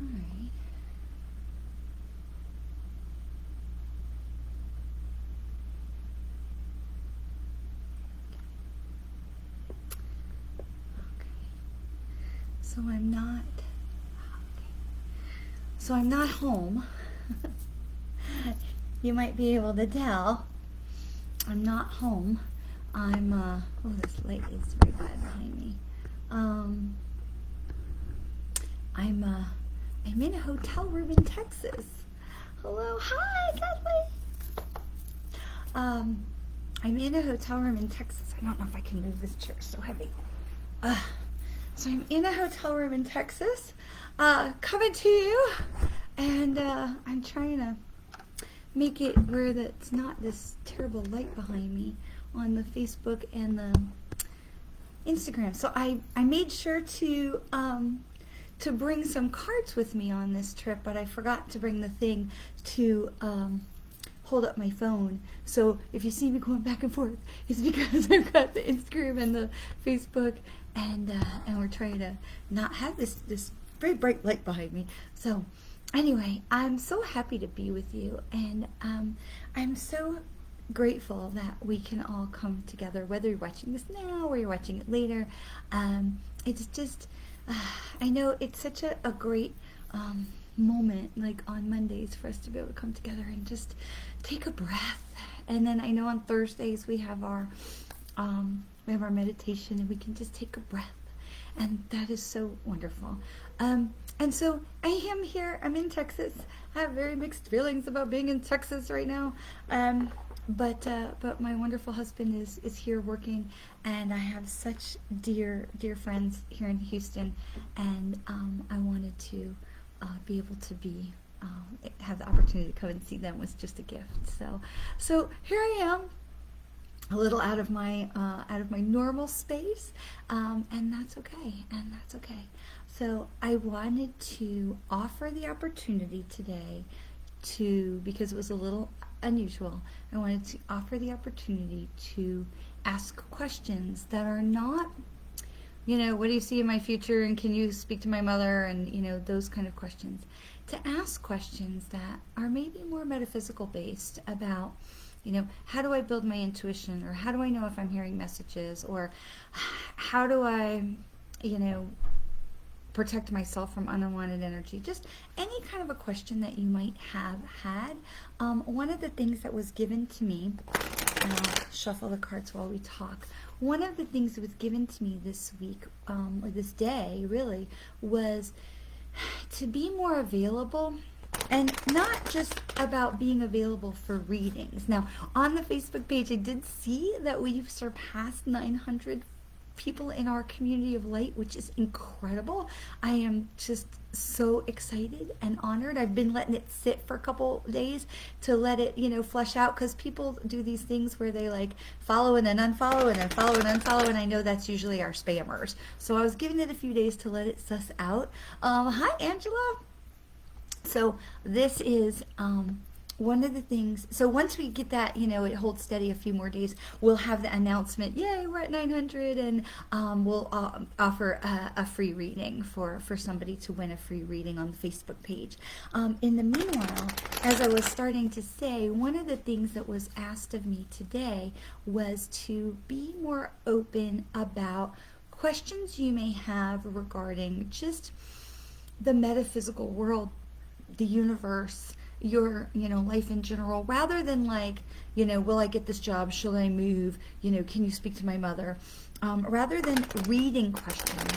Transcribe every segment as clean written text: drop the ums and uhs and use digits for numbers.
right. Okay. So I'm not. Okay. So I'm not home. You might be able to tell. I'm not home. Oh, this light is very bad behind me. Um, I'm in a hotel room in Texas. Hello, hi, Kathleen. Um, I'm in a hotel room in Texas. I don't know if I can move this chair. It's so heavy. Uh, so I'm in a hotel room in Texas, coming to you, and I'm trying to make it where it's not this terrible light behind me on the Facebook and the Instagram. So I made sure to bring some cards with me on this trip, but I forgot to bring the thing to hold up my phone. So if you see me going back and forth, it's because I've got the Instagram and the Facebook, and we're trying to not have this very bright light behind me. So anyway, I'm so happy to be with you, and I'm so grateful that we can all come together, whether you're watching this now or you're watching it later. It's just, I know it's such a great moment, like on Mondays, for us to be able to come together and just take a breath. And then I know on Thursdays we have our meditation, and we can just take a breath, and that is so wonderful. And so I am here. I'm in Texas. I have very mixed feelings about being in Texas right now. But my wonderful husband is here working, and I have such dear friends here in Houston, and I wanted to be able to have the opportunity to come and see them was just a gift. So here I am, a little out of my normal space, and that's okay. So I wanted to offer the opportunity today because it was a little unusual, I wanted to offer the opportunity to ask questions that are not, what do you see in my future, and can you speak to my mother, and those kind of questions. To ask questions that are maybe more metaphysical based about, how do I build my intuition, or how do I know if I'm hearing messages, or how do I, protect myself from unwanted energy. Just any kind of a question that you might have had. One of the things that was given to me, and I'll shuffle the cards while we talk. One of the things that was given to me this week, or this day really, was to be more available. And not just about being available for readings. Now, on the Facebook page, I did see that we've surpassed 900 people in our community of light, which is incredible. I am just so excited and honored. I've been letting it sit for a couple days to let it, flush out, because people do these things where they like follow and then unfollow and then follow and unfollow, and I know that's usually our spammers. So I was giving it a few days to let it suss out. Hi, Angela. So this is one of the things. So once we get that, it holds steady a few more days, we'll have the announcement, yay, we're at 900, and we'll offer a free reading for somebody to win a free reading on the Facebook page. In the meanwhile, as I was starting to say, one of the things that was asked of me today was to be more open about questions you may have regarding just the metaphysical world, the universe, your life in general, rather than like, will I get this job, shall I move, can you speak to my mother, rather than reading questions,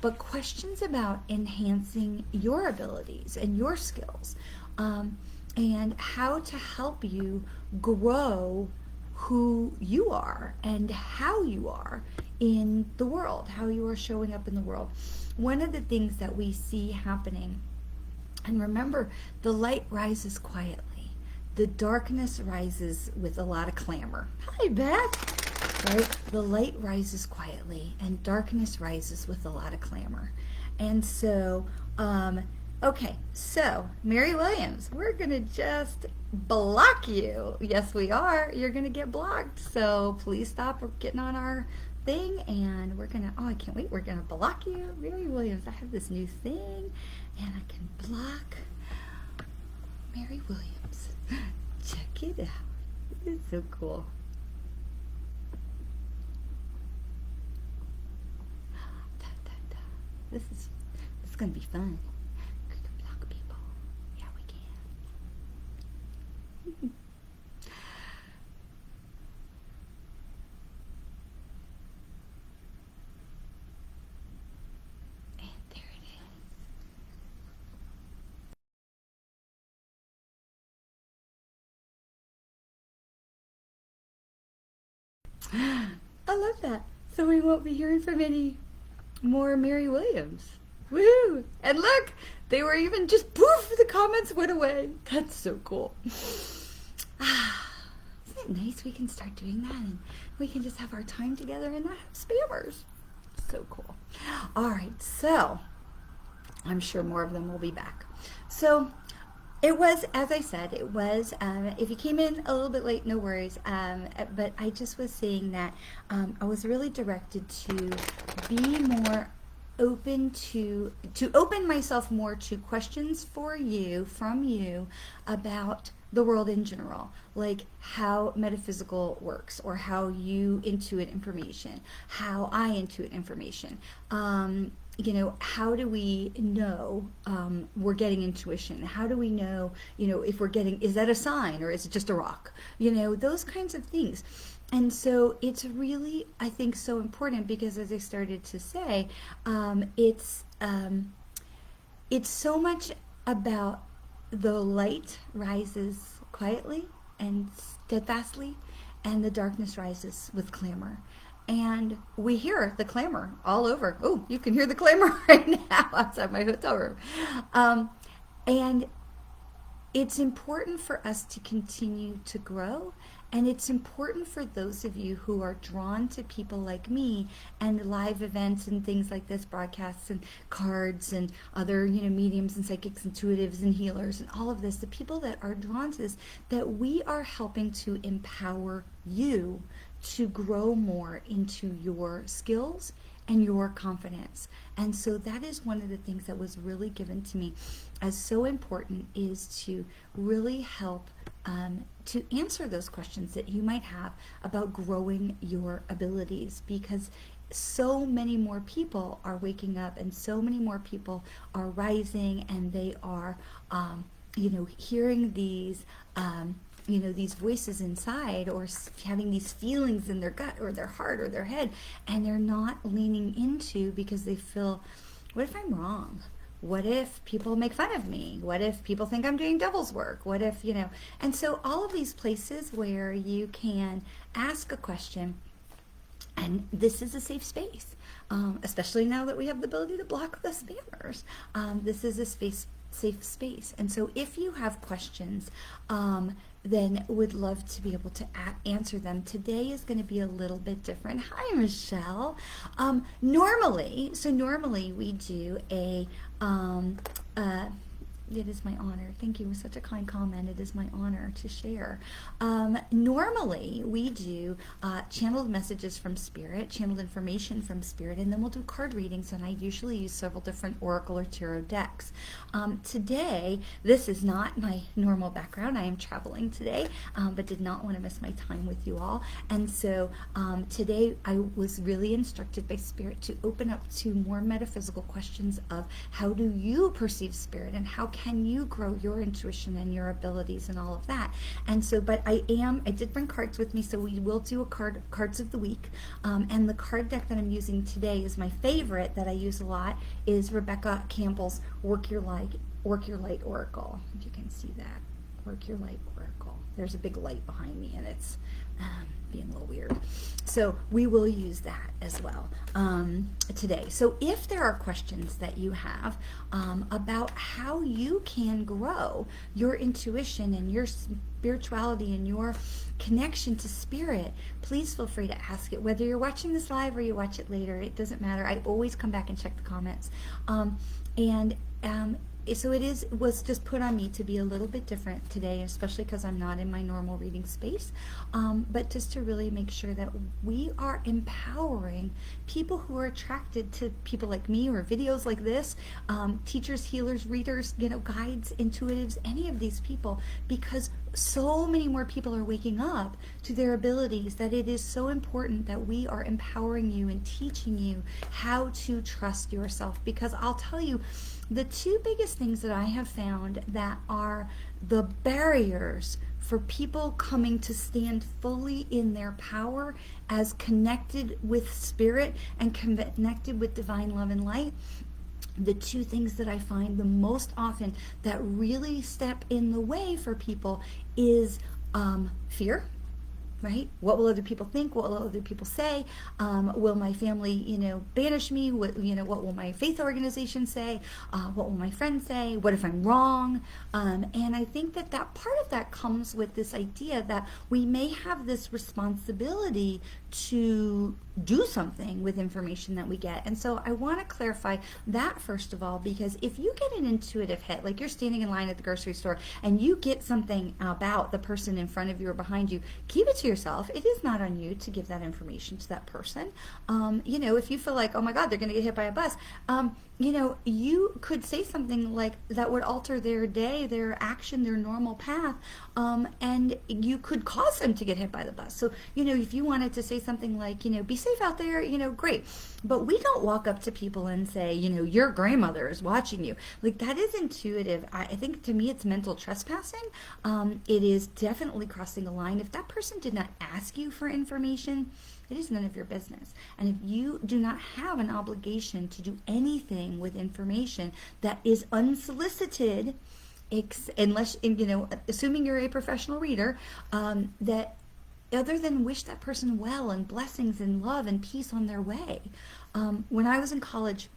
but questions about enhancing your abilities and your skills, and how to help you grow who you are and how you are in the world, how you are showing up in the world. One of the things that we see happening, and remember, the light rises quietly. The darkness rises with a lot of clamor. Hi, Beth. Right? The light rises quietly, and darkness rises with a lot of clamor. And so, okay, so Mary Williams, we're going to just block you. Yes, we are. You're going to get blocked. So please stop getting on our thing, and we're gonna, oh, I can't wait, we're gonna block you, Mary Williams. I have this new thing, and I can block Mary Williams. Check it out. It's so cool. Da, da, da. This is gonna be fun. We can block people. Yeah, we can. And there it is. I love that. So we won't be hearing from any more Mary Williams. Woohoo! And look, they were even just poof, the comments went away. That's so cool. Isn't it nice we can start doing that and we can just have our time together and not have spammers? So cool. All right, so I'm sure more of them will be back. So it was, as I said, it was, if you came in a little bit late, no worries, but I just was saying that I was really directed to be more open to open myself more to questions from you about the world in general, like how metaphysical works, or how you intuit information, how I intuit information. You know, how do we know we're getting intuition? How do we know, you know, if we're getting, is that a sign or is it just a rock? You know, those kinds of things. And so it's really, I think, so important because, as I started to say, it's so much about the light rises quietly and steadfastly, and the darkness rises with clamor. And we hear the clamor all over. Oh, you can hear the clamor right now outside my hotel room. And it's important for us to continue to grow. And it's important for those of you who are drawn to people like me and live events and things like this, broadcasts and cards and other, you know, mediums and psychics, intuitives and healers and all of this, the people that are drawn to this, that we are helping to empower you to grow more into your skills and your confidence. And so that is one of the things that was really given to me as so important, is to really help to answer those questions that you might have about growing your abilities, because so many more people are waking up and so many more people are rising, and they are you know, hearing these you know, these voices inside, or having these feelings in their gut or their heart or their head, and they're not leaning into, because they feel, what if I'm wrong? What if people make fun of me? What if people think I'm doing devil's work? What if, you know, and so all of these places where you can ask a question, and this is a safe space, especially now that we have the ability to block the spammers. This is a safe space. And so if you have questions, then would love to be able to answer them. Today is going to be a little bit different. Hi, Michelle. Normally we do a it is my honor. Thank you. It was such a kind comment. It is my honor to share. Normally, we do channeled messages from Spirit, channeled information from Spirit, and then we'll do card readings, and I usually use several different Oracle or Tarot decks. Today, this is not my normal background. I am traveling today, but did not want to miss my time with you all. And so today, I was really instructed by Spirit to open up to more metaphysical questions of how do you perceive Spirit, and how can you grow your intuition and your abilities and all of that. And so, but I did bring cards with me, so we will do a cards of the week. And the card deck that I'm using today is my favorite, that I use a lot, is Rebecca Campbell's Work Your Light Oracle. If you can see that, Work Your Light Oracle. There's a big light behind me, and it's being a little weird. So we will use that as well today. So if there are questions that you have about how you can grow your intuition and your spirituality and your connection to Spirit, please feel free to ask it. Whether you're watching this live or you watch it later, it doesn't matter. I always come back and check the comments. so was just put on me to be a little bit different today, especially because I'm not in my normal reading space, but just to really make sure that we are empowering people who are attracted to people like me or videos like this, teachers, healers, readers, guides, intuitives, any of these people, because so many more people are waking up to their abilities, that it is so important that we are empowering you and teaching you how to trust yourself. Because I'll tell you, the two biggest things that I have found that are the barriers for people coming to stand fully in their power as connected with spirit and connected with divine love and light, the two things that I find the most often that really step in the way for people is fear. Right? What will other people think? What will other people say? Will my family, banish me? What will my faith organization say? What will my friends say? What if I'm wrong? And I think that part of that comes with this idea that we may have this responsibility to do something with information that we get. And so I want to clarify that first of all, because if you get an intuitive hit, like you're standing in line at the grocery store and you get something about the person in front of you or behind you, keep it to yourself. It is not on you to give that information to that person. If you feel like, oh my God, they're going to get hit by a bus, you could say something like that would alter their day, their action, their normal path, and you could cause them to get hit by the bus. So, if you wanted to say something like, be safe out there, great. But we don't walk up to people and say, your grandmother is watching you. Like, that is intuitive. I think to me it's mental trespassing. It is definitely crossing a line. If that person did not ask you for information, it is none of your business. And if you do not have an obligation to do anything with information that is unsolicited, unless, assuming you're a professional reader, that other than wish that person well and blessings and love and peace on their way. When I was in college,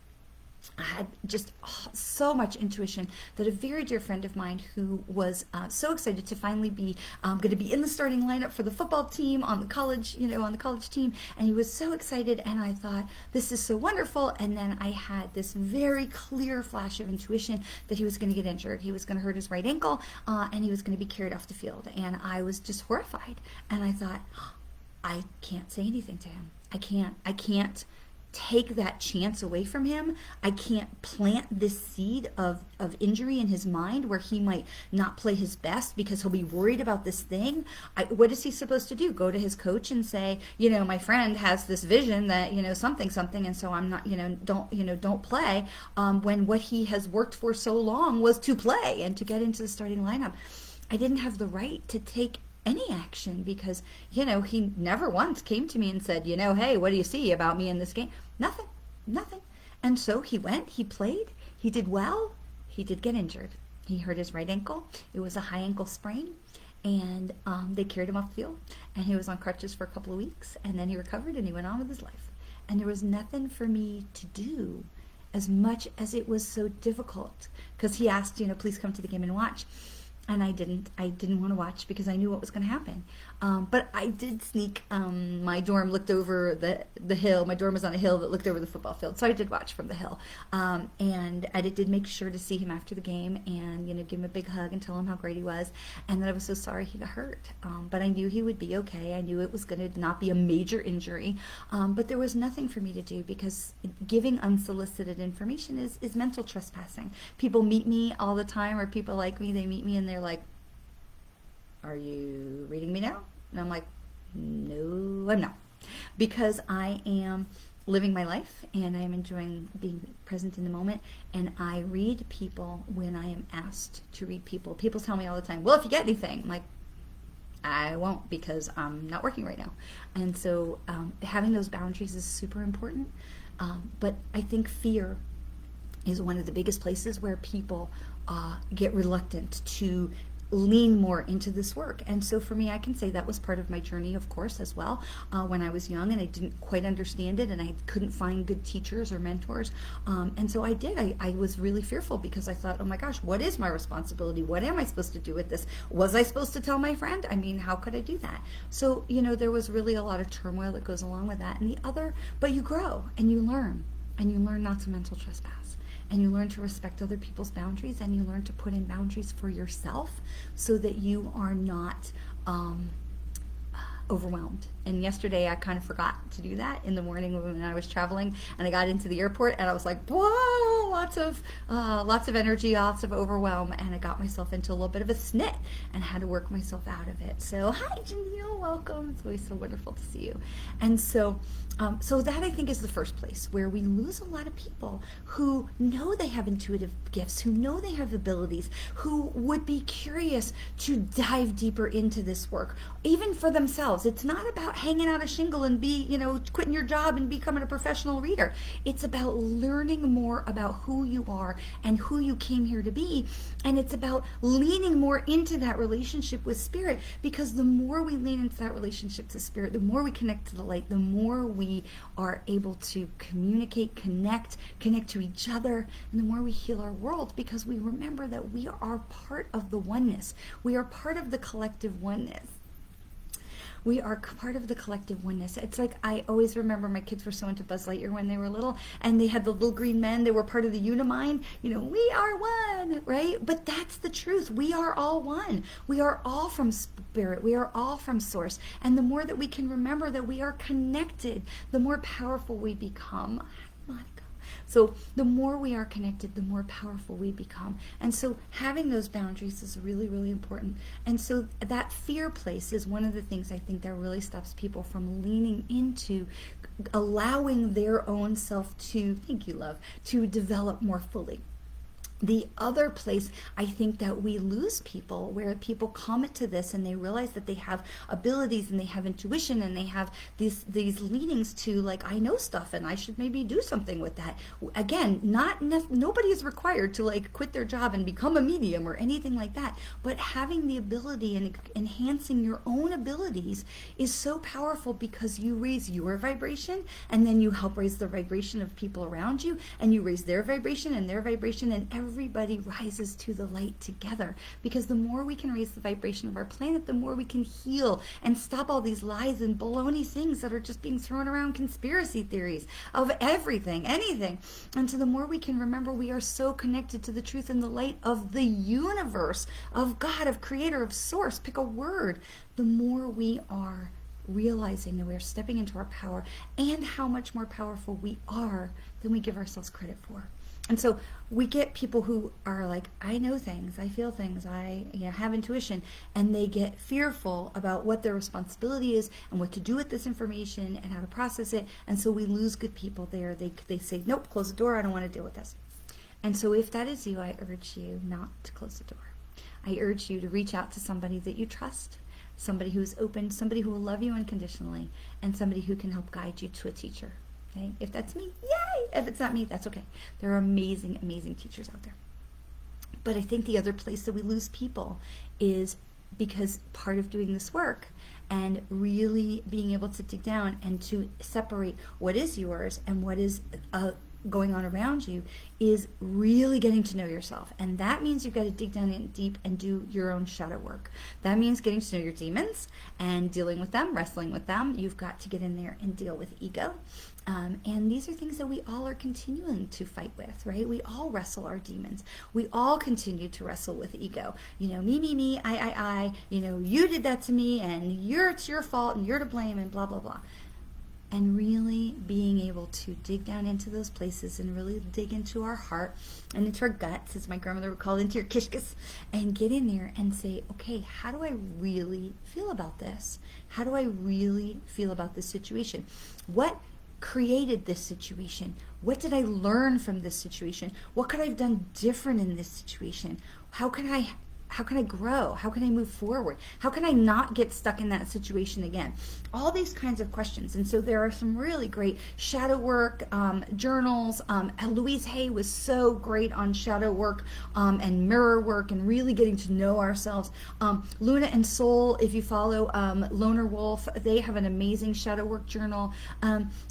I had just so much intuition that a very dear friend of mine who was so excited to finally be going to be in the starting lineup for the football team on the college, on the college team, and he was so excited, and I thought, this is so wonderful. And then I had this very clear flash of intuition that he was going to get injured. He was going to hurt his right ankle, and he was going to be carried off the field. And I was just horrified. And I thought, I can't say anything to him. I can't take that chance away from him. I can't plant this seed of injury in his mind where he might not play his best because he'll be worried about this thing. What is he supposed to do? Go to his coach and say, my friend has this vision that, something, and so I'm not, don't play, when what he has worked for so long was to play and to get into the starting lineup. I didn't have the right to take any action because, he never once came to me and said, hey, what do you see about me in this game? Nothing. And so he went, he played, he did well, he did get injured. He hurt his right ankle. It was a high ankle sprain, and they carried him off the field, and he was on crutches for a couple of weeks, and then he recovered and he went on with his life. And there was nothing for me to do, as much as it was so difficult, because he asked, please come to the game and watch. And I didn't want to watch because I knew what was going to happen. But I did sneak. My dorm looked over the hill. My dorm was on a hill that looked over the football field. So I did watch from the hill. And I did make sure to see him after the game and, give him a big hug and tell him how great he was. And that I was so sorry he got hurt. But I knew he would be okay. I knew it was going to not be a major injury. But there was nothing for me to do because giving unsolicited information is mental trespassing. People meet me all the time, or people like me, they meet me and they're like, are you reading me now? And I'm like, no, I'm not. Because I am living my life and I'm enjoying being present in the moment. And I read people when I am asked to read people. People tell me all the time, well, if you get anything, I'm like, I won't because I'm not working right now. And so having those boundaries is super important. But I think fear is one of the biggest places where people get reluctant to lean more into this work. And so for me, I can say that was part of my journey, of course, as well, when I was young and I didn't quite understand it and I couldn't find good teachers or mentors. And so I was really fearful because I thought, oh my gosh, what is my responsibility? What am I supposed to do with this? Was I supposed to tell my friend? I mean, how could I do that? So, there was really a lot of turmoil that goes along with that. And but you grow and you learn. and you learn not to mental trespass, and you learn to respect other people's boundaries, and you learn to put in boundaries for yourself so that you are not overwhelmed. And yesterday I kind of forgot to do that in the morning when I was traveling, and I got into the airport and I was like, whoa, lots of energy, lots of overwhelm, and I got myself into a little bit of a snit and had to work myself out of it. So hi Janelle, welcome. It's always so wonderful to see you. And so so that I think is the first place where we lose a lot of people who know they have intuitive gifts, who know they have abilities, who would be curious to dive deeper into this work, even for themselves. It's not about hanging out a shingle and quitting your job and becoming a professional reader. It's about learning more about who you are and who you came here to be. And it's about leaning more into that relationship with spirit, because the more we lean into that relationship to spirit, the more we connect to the light, the more we are able to communicate, connect to each other, and the more we heal our world, because we remember that we are part of the oneness. We are part of the collective oneness. We are part of the collective oneness. It's like, I always remember my kids were so into Buzz Lightyear when they were little, and they had the little green men. They were part of the Unimind. We are one, right? But that's the truth. We are all one. We are all from spirit. We are all from source. And the more that we can remember that we are connected, the more powerful we become. So the more we are connected, the more powerful we become. And so having those boundaries is really, really important. And so that fear place is one of the things I think that really stops people from leaning into allowing their own self to, thank you, love, to develop more fully. The other place I think that we lose people, where people come to this and they realize that they have abilities and they have intuition and they have these leanings to, like, I know stuff and I should maybe do something with that. Again, nobody is required to like quit their job and become a medium or anything like that. But having the ability and enhancing your own abilities is so powerful, because you raise your vibration and then you help raise the vibration of people around you, and you raise their vibration and everybody rises to the light together. Because the more we can raise the vibration of our planet, the more we can heal and stop all these lies and baloney things that are just being thrown around, conspiracy theories of everything, anything. And so the more we can remember we are so connected to the truth and the light of the universe, of God, of creator, of source, pick a word, the more we are realizing that we're stepping into our power and how much more powerful we are than we give ourselves credit for. And so we get people who are like, I know things, I feel things, I have intuition, and they get fearful about what their responsibility is and what to do with this information and how to process it. And so we lose good people there. They say, nope, close the door, I don't want to deal with this. And so if that is you, I urge you not to close the door. I urge you to reach out to somebody that you trust, somebody who's open, somebody who will love you unconditionally, and somebody who can help guide you to a teacher. Okay? If that's me, yay! If it's not me, that's okay. There are amazing, amazing teachers out there. But I think the other place that we lose people is because part of doing this work and really being able to dig down and to separate what is yours and what is going on around you is really getting to know yourself. And that means you've got to dig down in deep and do your own shadow work. That means getting to know your demons and dealing with them, wrestling with them. You've got to get in there and deal with ego. And these are things that we all are continuing to fight with, right? We all wrestle our demons. We all continue to wrestle with ego. Me, I, you did that to me, and it's your fault, and you're to blame, and blah, blah, blah. And really being able to dig down into those places and really dig into our heart and into our guts, as my grandmother would call it, into your kishkas, and get in there and say, okay, how do I really feel about this? How do I really feel about this situation? What created this situation? What did I learn from this situation? What could I have done different in this situation? How can I grow? How can I move forward? How can I not get stuck in that situation again? All these kinds of questions. And so there are some really great shadow work journals. Louise Hay was so great on shadow work and mirror work and really getting to know ourselves. Luna and Soul, if you follow Loner Wolf, they have an amazing shadow work journal.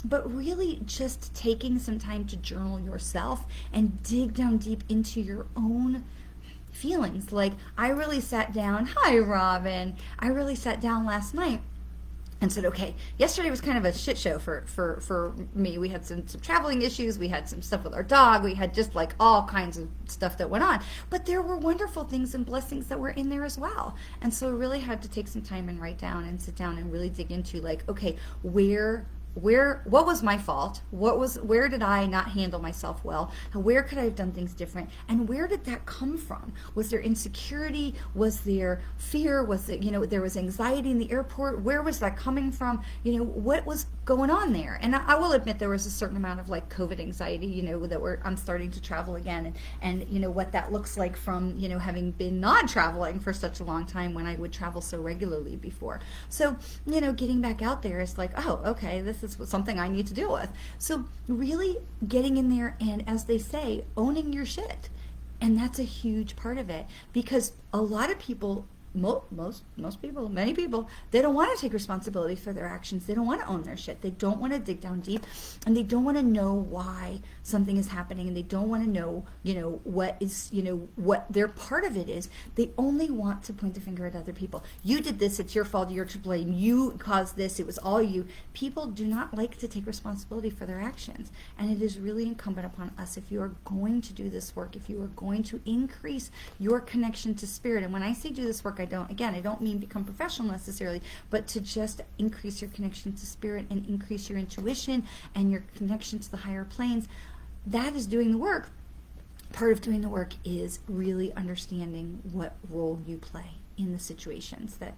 But really just taking some time to journal yourself and dig down deep into your own feelings. Like, I really sat down, hi Robin, I really sat down last night and said, okay, yesterday was kind of a shit show for me. We had some traveling issues. We had some stuff with our dog. We had just like all kinds of stuff that went on. But there were wonderful things and blessings that were in there as well. And so I really had to take some time and write down and sit down and really dig into like, okay, what was my fault? Where did I not handle myself well? Where could I have done things different? And where did that come from? Was there insecurity? Was there fear? Was it, there was anxiety in the airport? Where was that coming from? What was going on there? And I will admit there was a certain amount of like COVID anxiety, that I'm starting to travel again, and what that looks like from, having been not traveling for such a long time when I would travel so regularly before. So, getting back out there is like, oh, okay, this is something I need to deal with. So really getting in there and, as they say, owning your shit. And that's a huge part of it, because a lot of people, most people, many people, they don't want to take responsibility for their actions. They don't want to own their shit. They don't want to dig down deep, and they don't want to know why something is happening, and they don't want to know, what is, what their part of it is. They only want to point the finger at other people. You did this, it's your fault, you're to blame, you caused this, it was all you. People do not like to take responsibility for their actions, and it is really incumbent upon us, if you are going to do this work, if you are going to increase your connection to spirit. And when I say do this work, I don't mean become professional necessarily, but to just increase your connection to spirit and increase your intuition and your connection to the higher planes. That is doing the work. Part of doing the work is really understanding what role you play in the situations that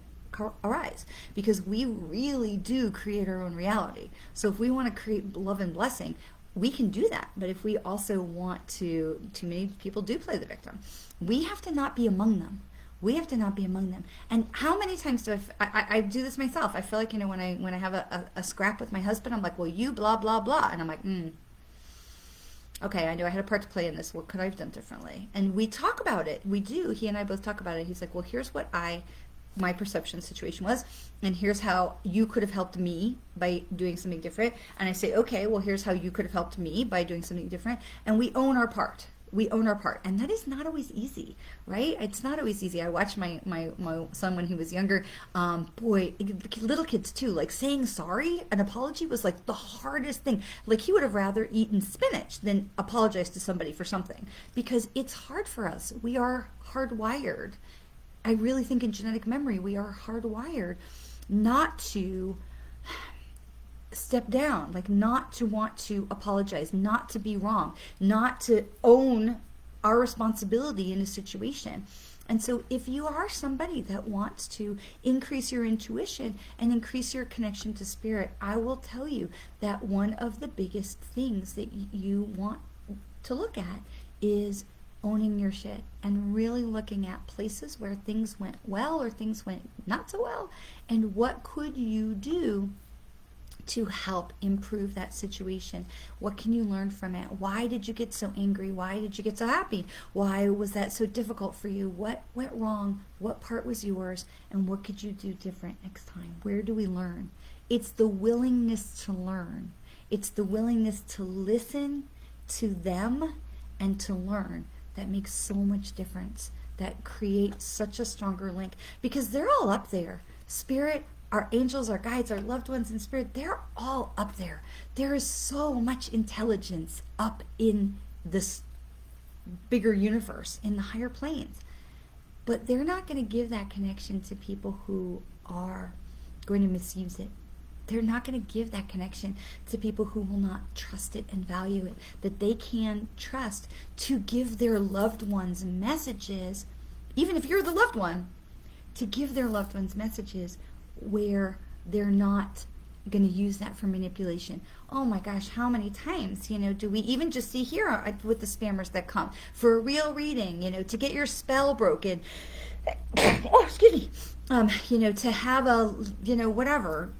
arise, because we really do create our own reality. So if we want to create love and blessing, we can do that. But if we also want to, too many people do play the victim. We have to not be among them. We have to not be among them. And how many times do I do this myself? I feel like, when I have a scrap with my husband, I'm like, well, you blah, blah, blah. And I'm like, okay, I knew I had a part to play in this. What could I have done differently? And we talk about it. We do. He and I both talk about it. He's like, well, here's what my perception situation was, and here's how you could have helped me by doing something different. And I say, okay, well, here's how you could have helped me by doing something different. And we own our part. We own our part. And that is not always easy, right? It's not always easy. I watched my son when he was younger. Boy, little kids too, like saying sorry, an apology was like the hardest thing. Like he would have rather eaten spinach than apologize to somebody for something, because it's hard for us. We are hardwired. I really think in genetic memory, we are hardwired not to step down, like not to want to apologize, not to be wrong, not to own our responsibility in a situation. And so if you are somebody that wants to increase your intuition and increase your connection to spirit, I will tell you that one of the biggest things that you want to look at is owning your shit, and really looking at places where things went well or things went not so well, and what could you do to help improve that situation. What can you learn from it? Why did you get so angry? Why did you get so happy? Why was that so difficult for you? What went wrong? What part was yours? And what could you do different next time? Where do we learn? It's the willingness to learn. It's the willingness to listen to them and to learn that makes so much difference, that creates such a stronger link, because they're all up there. Spirit, our angels, our guides, our loved ones in spirit, they're all up there. There is so much intelligence up in this bigger universe, in the higher planes. But they're not going to give that connection to people who are going to misuse it. They're not going to give that connection to people who will not trust it and value it, that they can trust to give their loved ones messages, even if you're the loved one, to give their loved ones messages where they're not going to use that for manipulation. Oh my gosh, how many times, do we even just see here with the spammers that come for a real reading, to get your spell broken, oh, excuse me, to have a, whatever,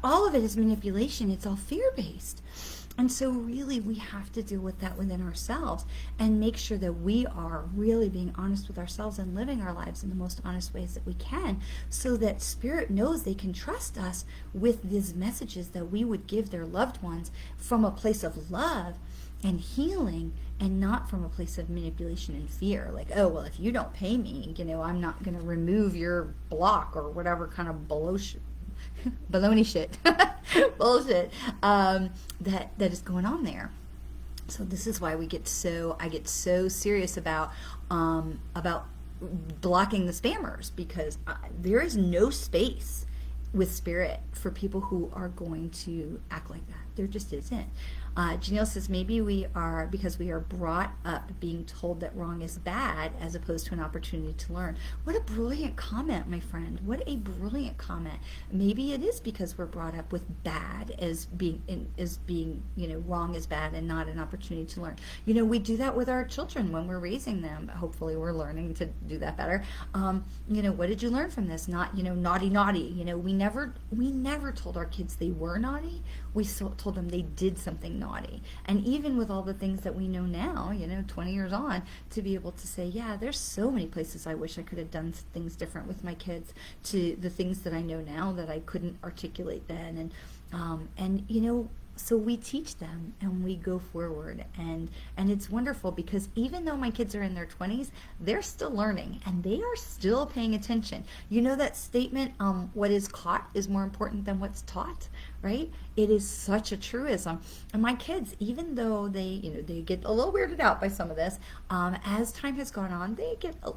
all of it is manipulation. It's all fear-based. And so really we have to deal with that within ourselves and make sure that we are really being honest with ourselves and living our lives in the most honest ways that we can, so that spirit knows they can trust us with these messages that we would give their loved ones from a place of love and healing, and not from a place of manipulation and fear. Like, oh, well, if you don't pay me, I'm not going to remove your block or whatever kind of baloney shit, bullshit, that is going on there. So this is why I get so serious about blocking the spammers, because there is no space with spirit for people who are going to act like that. There just isn't. Janelle says, maybe we are, because we are brought up being told that wrong is bad as opposed to an opportunity to learn. What a brilliant comment, my friend. What a brilliant comment. Maybe it is because we're brought up with bad as being, wrong is bad and not an opportunity to learn. We do that with our children when we're raising them. Hopefully we're learning to do that better. What did you learn from this? Not, naughty, naughty. We never told our kids they were naughty. We told them they did something naughty. And even with all the things that we know now, 20 years on, to be able to say, yeah, there's so many places I wish I could have done things different with my kids, to the things that I know now that I couldn't articulate then. So we teach them and we go forward, and it's wonderful, because even though my kids are in their 20s, they're still learning and they are still paying attention. That statement, what is caught is more important than what's taught, right? It is such a truism. And my kids, even though they get a little weirded out by some of this, as time has gone on,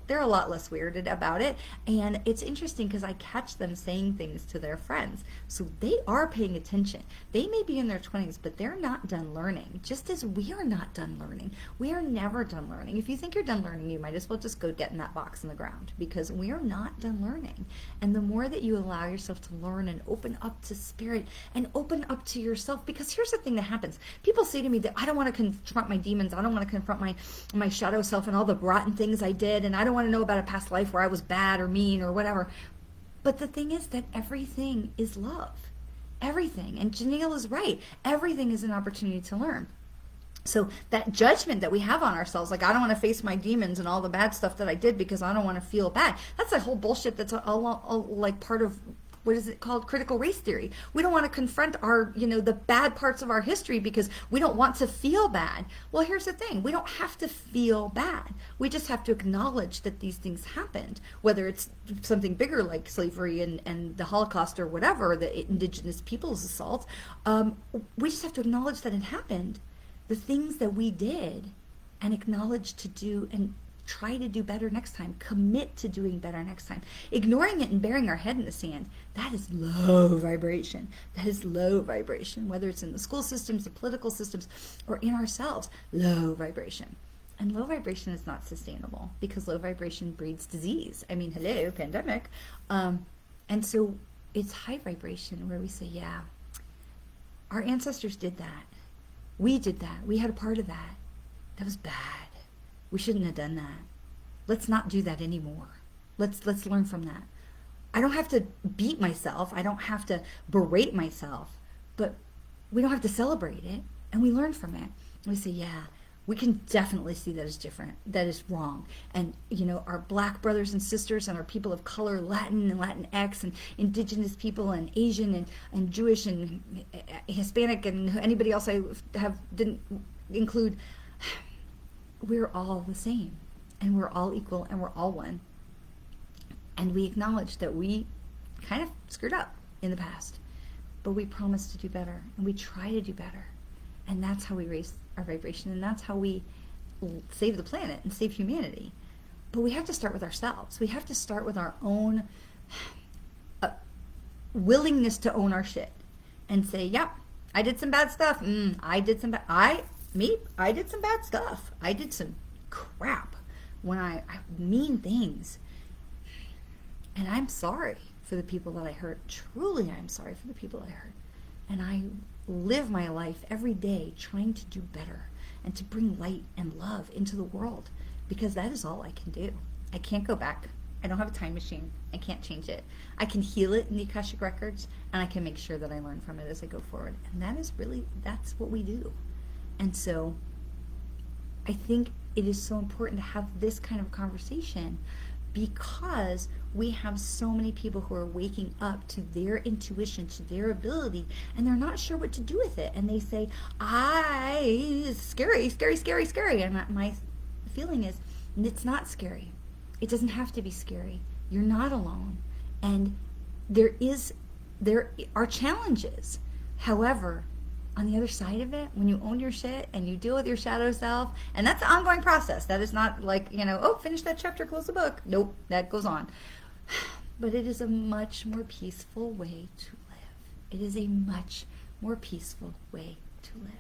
they're a lot less weirded about it. And it's interesting because I catch them saying things to their friends. So they are paying attention. They may be in their 20s, but they're not done learning, just as we are not done learning. We are never done learning. If you think you're done learning, you might as well just go get in that box in the ground, because we are not done learning. And the more that you allow yourself to learn and open up to spirit and open up to yourself, because here's the thing that happens. People say to me that I don't want to confront my demons. I don't want to confront my shadow self and all the rotten things I did. And I don't want to know about a past life where I was bad or mean or whatever. But the thing is that everything is love. Everything. And Janelle is right. Everything is an opportunity to learn. So that judgment that we have on ourselves, like, I don't want to face my demons and all the bad stuff that I did because I don't want to feel bad. That's a whole bullshit that's like part of, what is it called? Critical race theory. We don't want to confront our, the bad parts of our history because we don't want to feel bad. Well, here's the thing. We don't have to feel bad. We just have to acknowledge that these things happened, whether it's something bigger like slavery and the Holocaust or whatever, the indigenous peoples assault. We just have to acknowledge that it happened. The things that we did, and acknowledge to do and try to do better next time. Commit to doing better next time. Ignoring it and burying our head in the sand, that is low vibration. That is low vibration, whether it's in the school systems, the political systems, or in ourselves. Low vibration. And low vibration is not sustainable, because low vibration breeds disease. I mean, hello, pandemic. And so it's high vibration where we say, yeah, our ancestors did that. We did that. We had a part of that. That was bad. We shouldn't have done that. Let's not do that anymore. Let's learn from that. I don't have to beat myself. I don't have to berate myself. But we don't have to celebrate it. And we learn from it. And we say, yeah, we can definitely see that is different. That is wrong. And, our black brothers and sisters and our people of color, Latin and Latinx and indigenous people and Asian and Jewish and Hispanic and anybody else I didn't include, we're all the same, and we're all equal, and we're all one. And we acknowledge that we kind of screwed up in the past, but we promise to do better, and we try to do better. And that's how we raise our vibration, and that's how we save the planet and save humanity. But we have to start with ourselves. We have to start with our own willingness to own our shit and say, yep, I did some bad stuff. I did some bad stuff. I did some crap when I mean things. And I'm sorry for the people that I hurt. Truly, I'm sorry for the people I hurt. And I live my life every day trying to do better and to bring light and love into the world, because that is all I can do. I can't go back. I don't have a time machine. I can't change it. I can heal it in the Akashic Records, and I can make sure that I learn from it as I go forward. And that's what we do. And so I think it is so important to have this kind of conversation, because we have so many people who are waking up to their intuition, to their ability, and they're not sure what to do with it. And they say, it's scary, scary, scary, scary. And my feeling is, it's not scary. It doesn't have to be scary. You're not alone. And there is there are challenges. However, on the other side of it, when you own your shit and you deal with your shadow self, and that's an ongoing process. That is not like, oh, finish that chapter, close the book. Nope, that goes on. But it is a much more peaceful way to live. It is a much more peaceful way to live.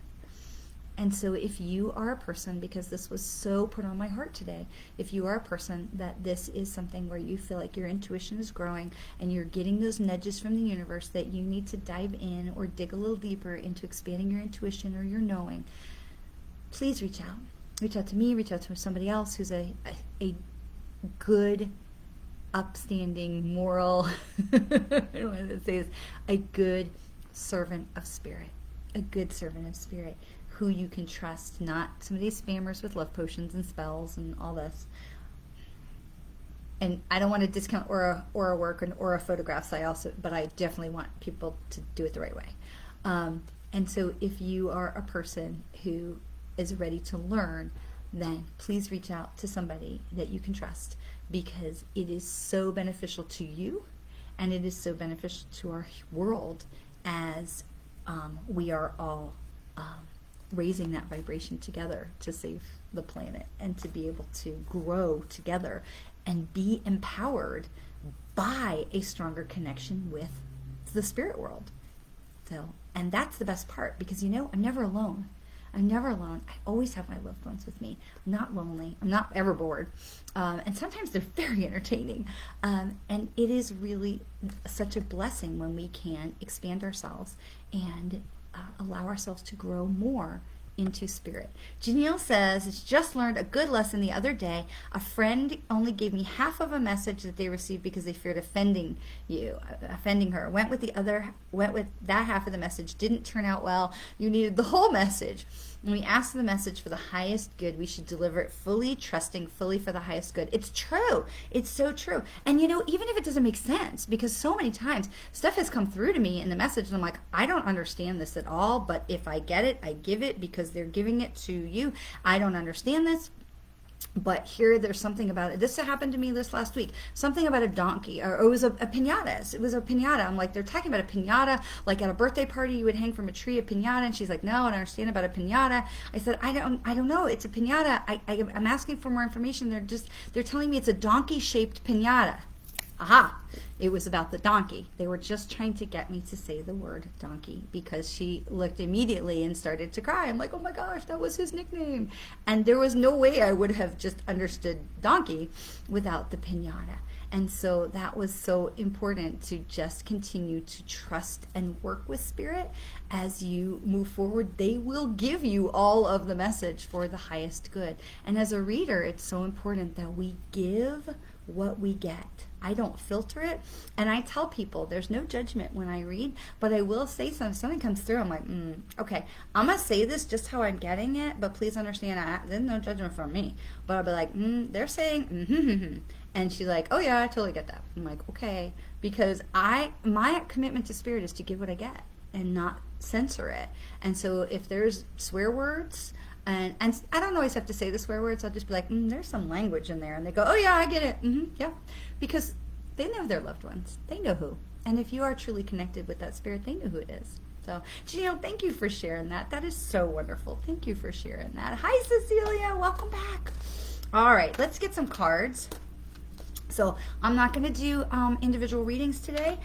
And so if you are a person, because this was so put on my heart today, if you are a person that this is something where you feel like your intuition is growing and you're getting those nudges from the universe that you need to dive in or dig a little deeper into expanding your intuition or your knowing, please reach out. Reach out to me, reach out to somebody else who's a good, upstanding, moral, I don't want to say this, a good servant of spirit. A good servant of spirit who you can trust, not some of these spammers with love potions and spells and all this. And I don't want to discount aura work and aura photographs. But I definitely want people to do it the right way. And so if you are a person who is ready to learn, then please reach out to somebody that you can trust, because it is so beneficial to you and it is so beneficial to our world as we are all raising that vibration together to save the planet and to be able to grow together and be empowered by a stronger connection with the spirit world. So, and that's the best part, because I'm never alone. I'm never alone. I always have my loved ones with me. I'm not lonely. I'm not ever bored. And sometimes they're very entertaining. And it is really such a blessing when we can expand ourselves and allow ourselves to grow more into spirit. Janelle says, it's just learned a good lesson the other day. A friend only gave me half of a message that they received because they feared offending her. Went with that half of the message. Didn't turn out well. You needed the whole message. When we ask the message for the highest good, we should deliver it fully, trusting fully for the highest good. It's true. It's so true. And even if it doesn't make sense, because so many times stuff has come through to me in the message and I'm like, I don't understand this at all, but if I get it, I give it because they're giving it to you. I don't understand this, but there's something about it. This happened to me this last week. Something about a donkey, or it was a piñata. It was a piñata. I'm like, they're talking about a piñata, like at a birthday party you would hang from a tree a piñata. And she's like, no, I don't understand about a piñata. I said, I don't know. It's a piñata. I'm asking for more information. They're telling me it's a donkey-shaped piñata. Aha! It was about the donkey. They were just trying to get me to say the word donkey, because she looked immediately and started to cry. I'm like, oh my gosh, that was his nickname. And there was no way I would have just understood donkey without the piñata. And so that was so important, to just continue to trust and work with spirit as you move forward. They will give you all of the message for the highest good. And as a reader, it's so important that we give what we get. I don't filter it, and I tell people there's no judgment when I read, but I will say something comes through. I'm like, okay, I'm gonna say this just how I'm getting it, but please understand, there's no judgment from me. But I'll be like, they're saying, and she's like, oh yeah, I totally get that. I'm like, okay, because my commitment to spirit is to give what I get and not censor it. And so if there's swear words, and I don't always have to say the swear words. I'll just be like, there's some language in there. And they go, oh, yeah, I get it. Yeah. Because they know their loved ones. They know who. And if you are truly connected with that spirit, they know who it is. So, Janelle, thank you for sharing that. That is so wonderful. Thank you for sharing that. Hi, Cecilia. Welcome back. All right. Let's get some cards. So I'm not going to do individual readings today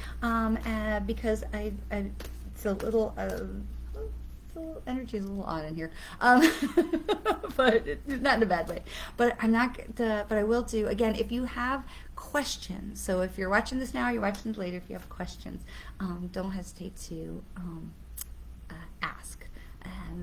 because it's a little... energy is a little odd in here, but not in a bad way. But but I will do, again, if you have questions. So if you're watching this now, or you're watching this later, if you have questions, don't hesitate to ask.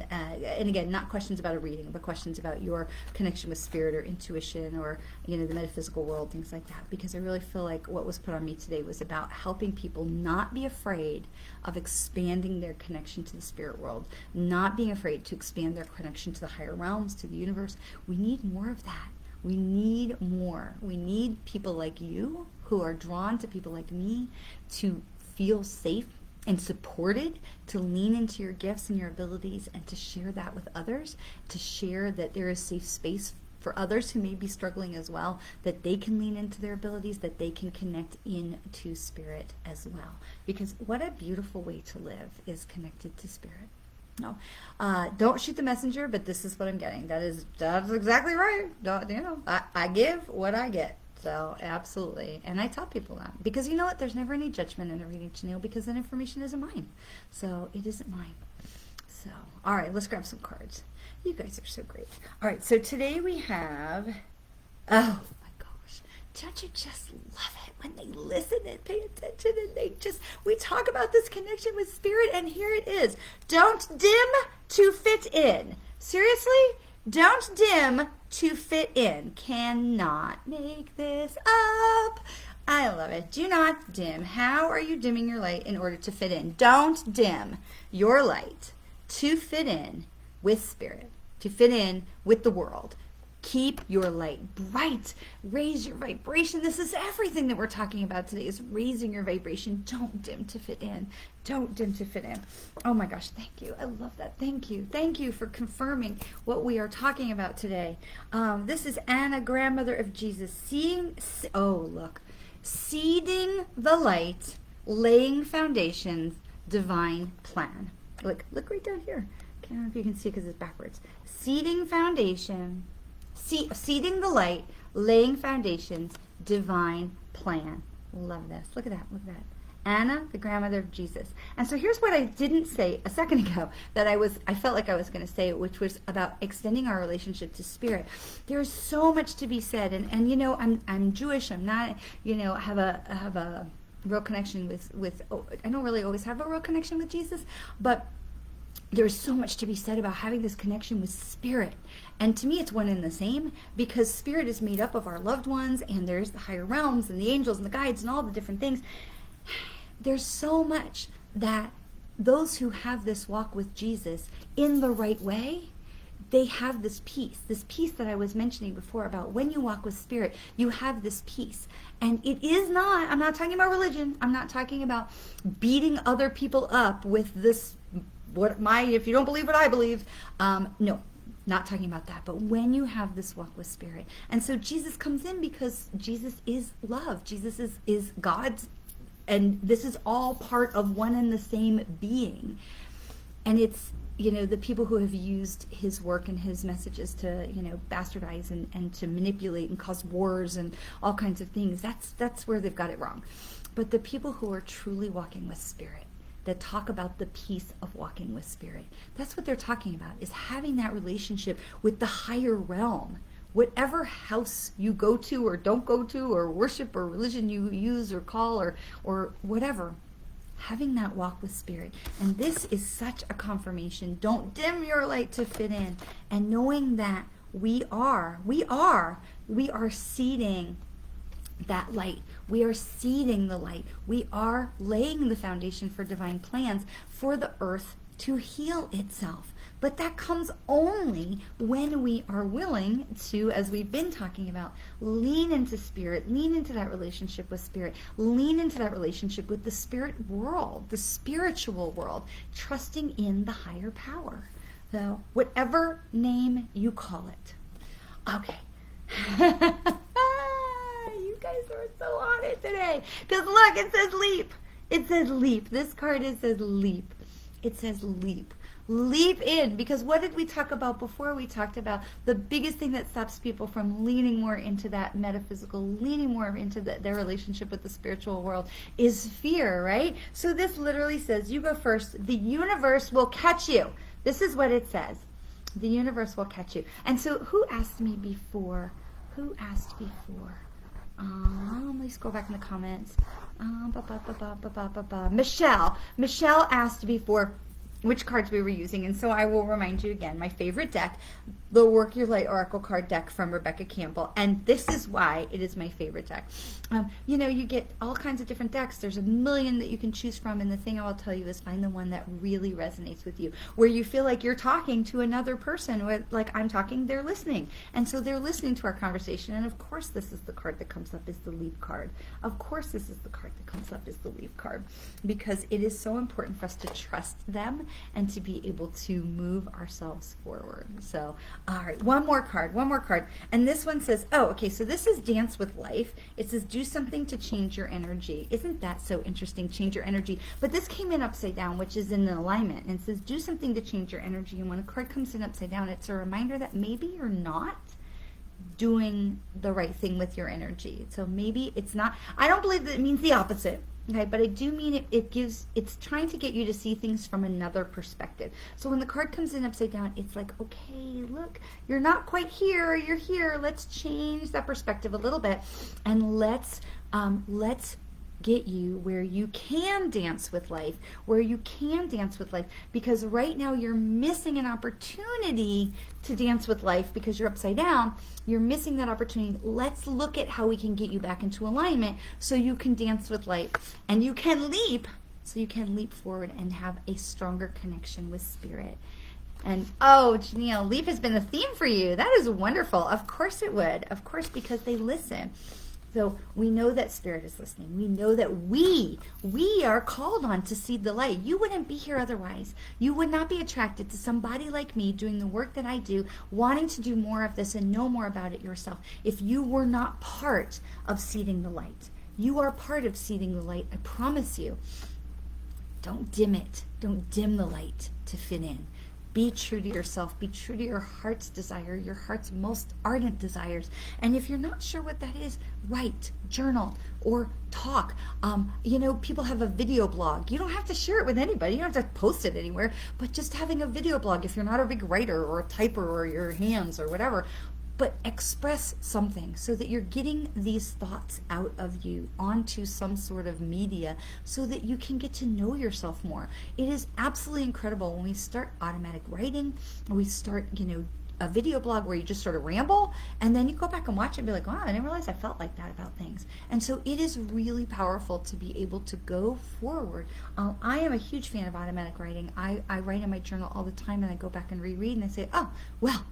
And again, not questions about a reading, but questions about your connection with spirit or intuition or the metaphysical world, things like that. Because I really feel like what was put on me today was about helping people not be afraid of expanding their connection to the spirit world, not being afraid to expand their connection to the higher realms, to the universe. We need more of that. We need more. We need people like you who are drawn to people like me to feel safe and supported, to lean into your gifts and your abilities and to share that with others, to share that there is safe space for others who may be struggling as well, that they can lean into their abilities, that they can connect into spirit as well. Because what a beautiful way to live is connected to spirit. No, don't shoot the messenger, but this is what I'm getting. That's exactly right. I give what I get. So absolutely. And I tell people that, because you know what? There's never any judgment in a reading, Janelle, because that information isn't mine. So it isn't mine. So, all right, let's grab some cards. You guys are so great. All right, so today we have, oh my gosh, don't you just love it when they listen and pay attention and we talk about this connection with spirit, and here it is. Don't dim to fit in. Seriously? Don't dim to fit in. Cannot make this up. I love it. Do not dim. How are you dimming your light in order to fit in? Don't dim your light to fit in with spirit, to fit in with the world. Keep your light bright. Raise your vibration. This is everything that we're talking about today, is raising your vibration. Don't dim to fit in. Don't dim to fit in. Oh my gosh, thank you. I love that. Thank you. Thank you for confirming what we are talking about today. This is Anna, grandmother of Jesus. Seeding the light, laying foundations, divine plan. Look right down here. I don't know if you can see because it's backwards. Seeding foundation. Seeding the light, laying foundations, divine plan. Love this. Look at that. Look at that. Anna, the grandmother of Jesus. And so here's what I didn't say a second ago that I felt like I was going to say, which was about extending our relationship to spirit. There's so much to be said, and you know, I'm Jewish. I'm not, you know, have a real connection with I don't really always have a real connection with Jesus, but there's so much to be said about having this connection with spirit. And to me, it's one and the same, because spirit is made up of our loved ones, and there's the higher realms and the angels and the guides and all the different things. There's so much that those who have this walk with Jesus in the right way, they have this peace that I was mentioning before about when you walk with spirit, you have this peace. And it is not, I'm not talking about religion. I'm not talking about beating other people up with this, if you don't believe what I believe, no, not talking about that. But when you have this walk with spirit, and so Jesus comes in because Jesus is love. Jesus is God's, and this is all part of one and the same being. And it's, you know, the people who have used his work and his messages to, you know, bastardize and to manipulate and cause wars and all kinds of things, that's where they've got it wrong. But the people who are truly walking with spirit, that talk about the peace of walking with spirit, that's what they're talking about, is having that relationship with the higher realm. Whatever house you go to or don't go to, or worship or religion you use or call or whatever, having that walk with spirit. And this is such a confirmation. Don't dim your light to fit in. And knowing that we are seeding that light. We are seeding the light. We are laying the foundation for divine plans for the earth to heal itself. But that comes only when we are willing to, as we've been talking about, lean into spirit, lean into that relationship with spirit, lean into that relationship with the spirit world, the spiritual world, trusting in the higher power. So whatever name you call it. Okay. You guys are so on it today. Because look, it says leap. It says leap. This card, it says leap. It says leap. Leap in, because what did we talk about before? We talked about the biggest thing that stops people from leaning more into that metaphysical, leaning more into their relationship with the spiritual world is fear, right? So this literally says, you go first, the universe will catch you. This is what it says. The universe will catch you. And so who asked me before? Who asked before? Let me scroll back in the comments. Michelle. Michelle asked before which cards we were using, and so I will remind you again, my favorite deck, the Work Your Light Oracle card deck from Rebecca Campbell, and this is why it is my favorite deck. You know, you get all kinds of different decks. There's a million that you can choose from, and the thing I will tell you is find the one that really resonates with you, where you feel like you're talking to another person, where, like I'm talking, they're listening, and so they're listening to our conversation. And of course this is the card that comes up, is the Leap card. Of course this is the card that comes up, is the Leap card, because it is so important for us to trust them and to be able to move ourselves forward. So, all right, one more card. And this one says, oh, okay, so this is Dance with Life. It says, do something to change your energy. Isn't that so interesting? Change your energy. But this came in upside down, which is in the alignment, and it says, do something to change your energy. And when a card comes in upside down, it's a reminder that maybe you're not doing the right thing with your energy. So maybe it's not, I don't believe that it means the opposite. Okay, but I do mean it's trying to get you to see things from another perspective. So when the card comes in upside down, it's like, okay, look, you're not quite here, you're here. Let's change that perspective a little bit, and let's get you where you can dance with life, because right now you're missing an opportunity to dance with life because you're upside down. You're missing that opportunity. Let's look at how we can get you back into alignment so you can dance with life and you can leap, so you can leap forward and have a stronger connection with spirit. And oh, Janelle, leap has been a theme for you. That is wonderful. Of course it would. Of course, because they listen. So we know that spirit is listening. We know that we are called on to see the light. You wouldn't be here otherwise. You would not be attracted to somebody like me doing the work that I do, wanting to do more of this and know more about it yourself, if you were not part of seeding the light. You are part of seeding the light. I promise you. Don't dim it. Don't dim the light to fit in. Be true to yourself. Be true to your heart's desire, your heart's most ardent desires. And if you're not sure what that is, write, journal, or talk. People have a video blog. You don't have to share it with anybody. You don't have to post it anywhere. But just having a video blog, if you're not a big writer or a typer or your hands or whatever, but express something so that you're getting these thoughts out of you onto some sort of media so that you can get to know yourself more. It is absolutely incredible when we start automatic writing, or we start, a video blog where you just sort of ramble, and then you go back and watch it and be like, wow, I didn't realize I felt like that about things. And so it is really powerful to be able to go forward. I am a huge fan of automatic writing. I write in my journal all the time, and I go back and reread, and I say, oh, well,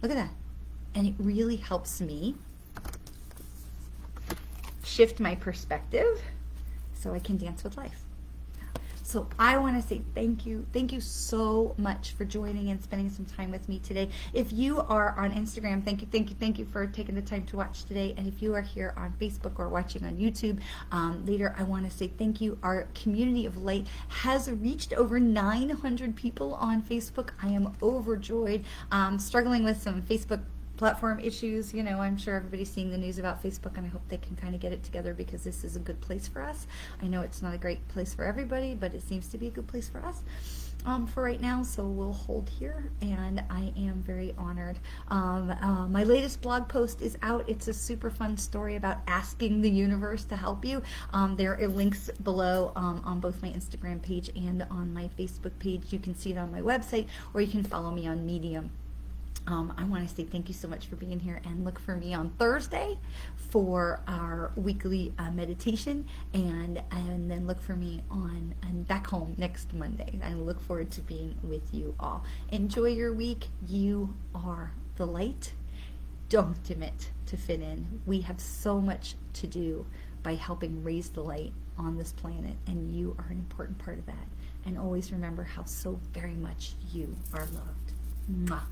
look at that. And it really helps me shift my perspective so I can dance with life. So I want to say thank you. Thank you so much for joining and spending some time with me today. If you are on Instagram, thank you for taking the time to watch today. And if you are here on Facebook or watching on YouTube later, I want to say thank you. Our community of light has reached over 900 people on Facebook. I am overjoyed. Struggling with some Facebook platform issues. I'm sure everybody's seeing the news about Facebook, and I hope they can kind of get it together, because this is a good place for us. I know it's not a great place for everybody, but it seems to be a good place for us for right now. So we'll hold here, and I am very honored. My latest blog post is out. It's a super fun story about asking the universe to help you. There are links below on both my Instagram page and on my Facebook page. You can see it on my website, or you can follow me on Medium. I want to say thank you so much for being here, and look for me on Thursday for our weekly meditation, and then look for me and back home next Monday. I look forward to being with you all. Enjoy your week. You are the light. Don't dim it to fit in. We have so much to do by helping raise the light on this planet, and you are an important part of that. And always remember how so very much you are loved. Mwah.